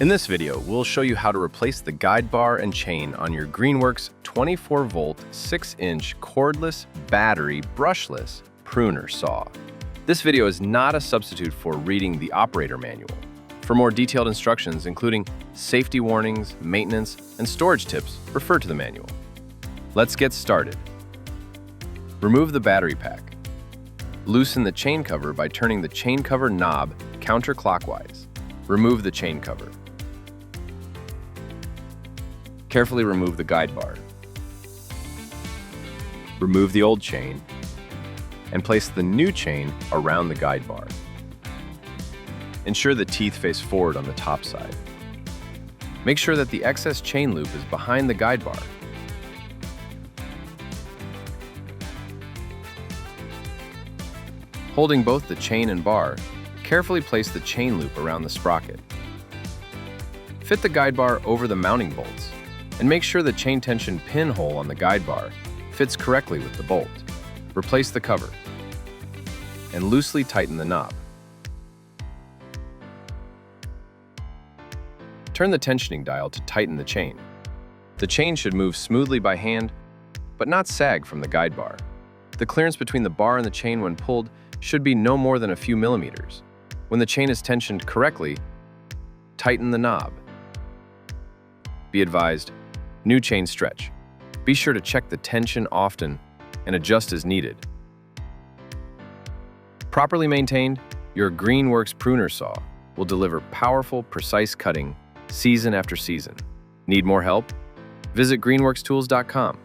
In this video, we'll show you how to replace the guide bar and chain on your Greenworks 24-volt, 6-inch cordless, battery, brushless pruner saw. This video is not a substitute for reading the operator manual. For more detailed instructions, including safety warnings, maintenance, and storage tips, refer to the manual. Let's get started. Remove the battery pack. Loosen the chain cover by turning the chain cover knob counterclockwise. Remove the chain cover. Carefully remove the guide bar. Remove the old chain and place the new chain around the guide bar. Ensure the teeth face forward on the top side. Make sure that the excess chain loop is behind the guide bar. Holding both the chain and bar, carefully place the chain loop around the sprocket. Fit the guide bar over the mounting bolts, and make sure the chain tension pinhole on the guide bar fits correctly with the bolt. Replace the cover, and loosely tighten the knob. Turn the tensioning dial to tighten the chain. The chain should move smoothly by hand, but not sag from the guide bar. The clearance between the bar and the chain when pulled should be no more than a few millimeters. When the chain is tensioned correctly, tighten the knob. Be advised, new chain stretch. Be sure to check the tension often and adjust as needed. Properly maintained, your Greenworks pruner saw will deliver powerful, precise cutting season after season. Need more help? Visit greenworkstools.com.